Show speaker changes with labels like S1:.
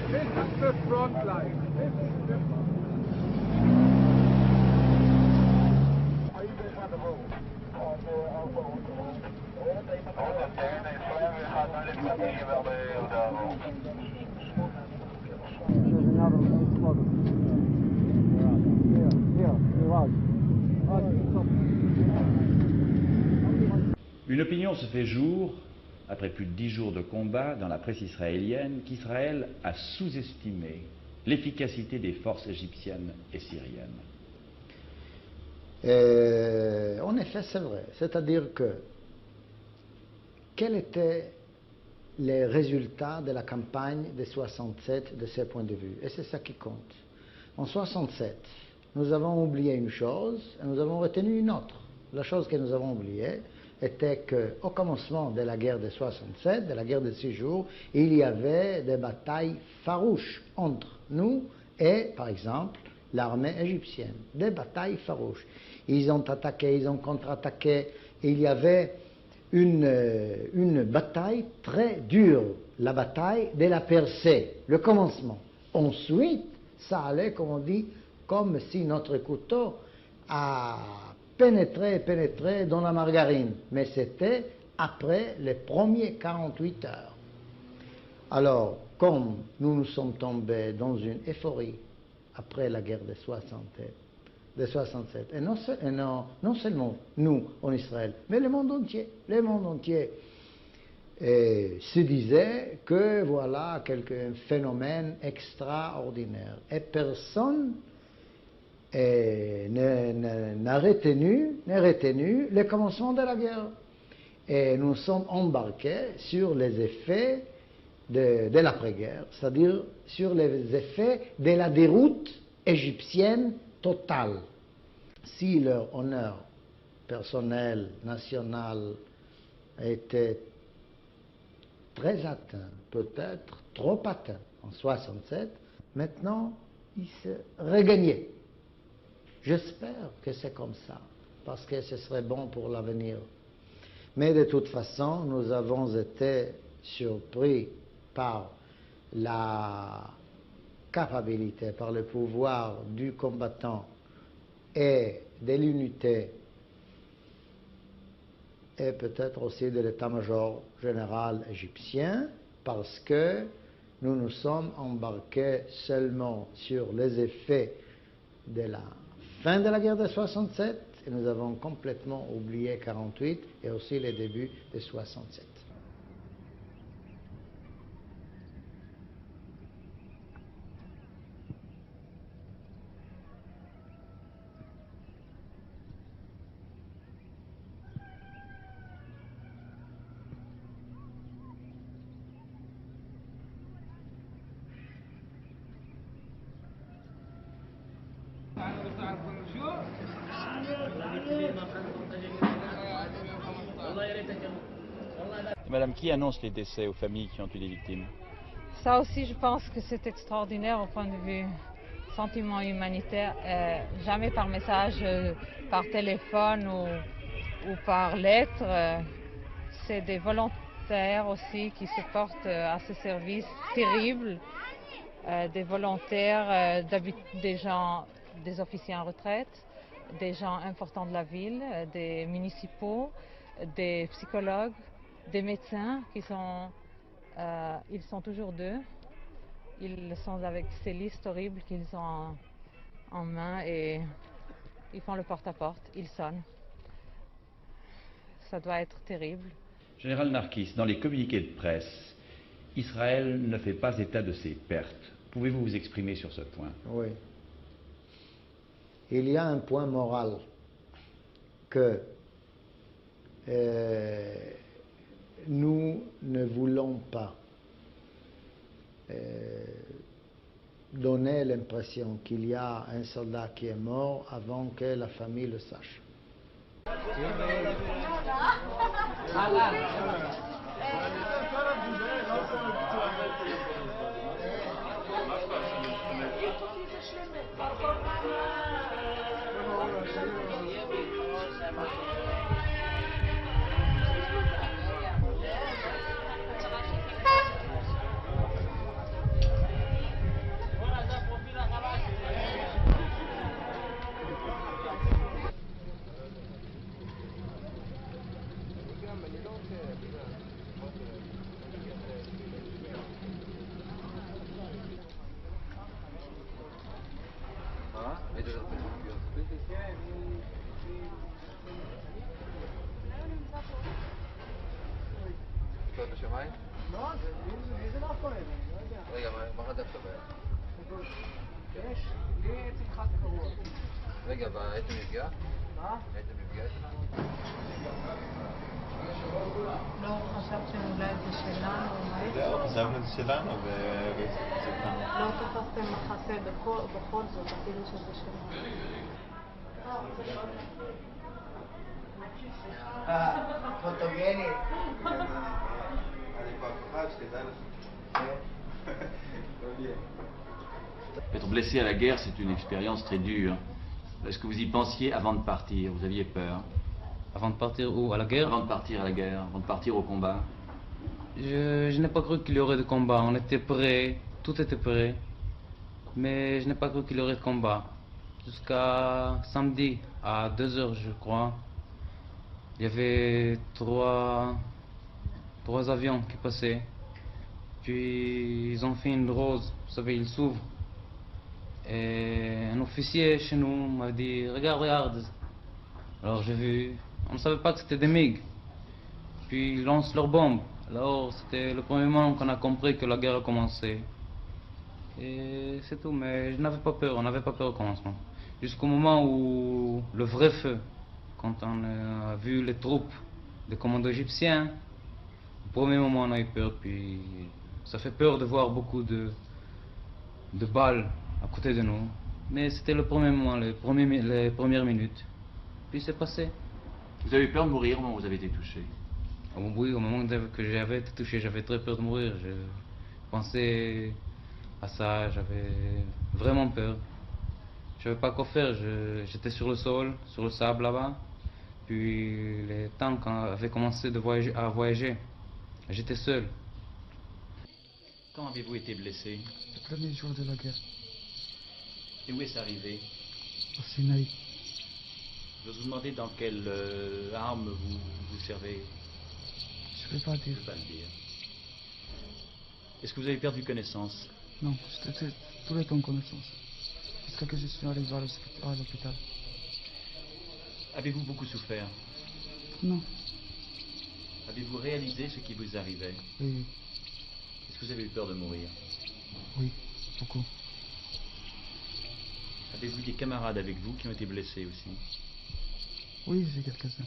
S1: This is the front line.
S2: Une opinion se fait jour, après plus de 10 jours de combat dans la presse israélienne, qu'Israël a sous-estimé l'efficacité des forces égyptiennes et syriennes.
S3: En effet, c'est vrai. C'est-à-dire que quels étaient les résultats de la campagne de 67 de ce point de vue? Et c'est ça qui compte. En 67, nous avons oublié une chose et nous avons retenu une autre. La chose que nous avons oubliée était qu'au commencement de la guerre de 67, de la guerre de 6 jours, il y avait des batailles farouches entre nous et, par exemple, l'armée égyptienne. Des batailles farouches. Ils ont attaqué, ils ont contre-attaqué. Il y avait une bataille très dure, la bataille de la percée, le commencement. Ensuite, ça allait, comme on dit, comme si notre couteau a pénétré dans la margarine. Mais c'était après les premiers 48 heures. Alors, comme nous nous sommes tombés dans une euphorie après la guerre de 67, et non seulement nous en Israël, mais le monde entier se disait que voilà un phénomène extraordinaire. Et personne n'a retenu le commencement de la guerre. Et nous sommes embarqués sur les effets de l'après-guerre, c'est-à-dire sur les effets de la déroute égyptienne totale. Si leur honneur personnel, national, était très atteint, peut-être trop atteint en 67, maintenant il se regagnait. J'espère que c'est comme ça, parce que ce serait bon pour l'avenir. Mais de toute façon, nous avons été surpris par la capacité, par le pouvoir du combattant et de l'unité, et peut-être aussi de l'état-major général égyptien, parce que nous nous sommes embarqués seulement sur les effets de la fin de la guerre de 67, et nous avons complètement oublié 48 et aussi les débuts de 67.
S2: Madame, qui annonce les décès aux familles qui ont eu des victimes?
S4: Ça aussi, je pense que c'est extraordinaire au point de vue sentiment humanitaire. Jamais par message, par téléphone ou par lettre. C'est des volontaires aussi qui se portent à ce service terrible. Des volontaires, des gens, des officiers en retraite, des gens importants de la ville, des municipaux, des psychologues, des médecins qui sont, ils sont toujours deux. Ils sont avec ces listes horribles qu'ils ont en main et ils font le porte-à-porte, ils sonnent. Ça doit être terrible.
S2: Général Narkis, dans les communiqués de presse, Israël ne fait pas état de ses pertes. Pouvez-vous vous exprimer sur ce point?
S3: Oui. Il y a un point moral que nous ne voulons pas donner l'impression qu'il y a un soldat qui est mort avant que la famille le sache.
S5: אתה שמיים?
S1: לא, זה לא כואב, אני לא יודע.
S5: רגע, מה חדרת בהם?
S1: יש, לי עצם אחד קרוע.
S5: רגע, היית נפגע?
S1: מה?
S5: היית נפגע שלנו?
S4: לא חשבתם אולי זה שלנו,
S6: זהו, חשבנו את זה שלנו וזה כאן.
S4: לא תפסתם מחסה בכל זאת, אפילו שזה שלנו.
S3: פוטוגנית.
S2: Être blessé à la guerre, c'est une expérience très dure. Est-ce que vous y pensiez avant de partir? Vous aviez peur?
S7: Avant de partir où? À la guerre?
S2: Avant de partir à la guerre, avant de partir au combat?
S7: Je n'ai pas cru qu'il y aurait de combat. On était prêts, tout était prêt. Mais je n'ai pas cru qu'il y aurait de combat. Jusqu'à samedi, à 2h je crois, il y avait trois avions qui passaient. Puis ils ont fait une rose, vous savez, ils s'ouvrent. Et un officier chez nous m'a dit, regarde, regarde. Alors j'ai vu, on ne savait pas que c'était des MiG. Puis ils lancent leurs bombes. Alors c'était le premier moment qu'on a compris que la guerre a commencé. Et c'est tout, mais je n'avais pas peur, on n'avait pas peur au commencement. Jusqu'au moment où le vrai feu, quand on a vu les troupes des commandos égyptiens, au premier moment on a eu peur, puis ça fait peur de voir beaucoup de balles à côté de nous. Mais c'était le premier moment, les premières minutes. Puis c'est passé.
S2: Vous avez eu peur de mourir au moment où vous avez été touché?
S7: Oui, au moment que j'avais été touché, j'avais très peur de mourir. Je pensais à ça, j'avais vraiment peur. Je ne savais pas quoi faire, j'étais sur le sol, sur le sable là-bas. Puis les tanks avaient commencé à voyager. J'étais seul.
S2: Quand avez-vous été blessé?
S8: Le premier jour de la guerre,
S2: Et où est-ce arrivé?
S8: au Sinaï.
S2: Je vous demandais dans quelle arme vous servez.
S8: Je ne vais pas
S2: Je ne
S8: dire.
S2: peux pas le dire. Est-ce que vous avez perdu connaissance?
S8: Non, j'étais tout le temps en connaissance. Jusqu'à que je suis arrivé à l'hôpital.
S2: Avez-vous beaucoup souffert?
S8: Non,
S2: Avez-vous réalisé ce qui vous arrivait?
S8: oui,
S2: Est-ce que vous avez eu peur de mourir?
S8: oui, beaucoup.
S2: Avez-vous des camarades avec vous qui ont été blessés aussi?
S8: Oui, j'ai quelques-uns.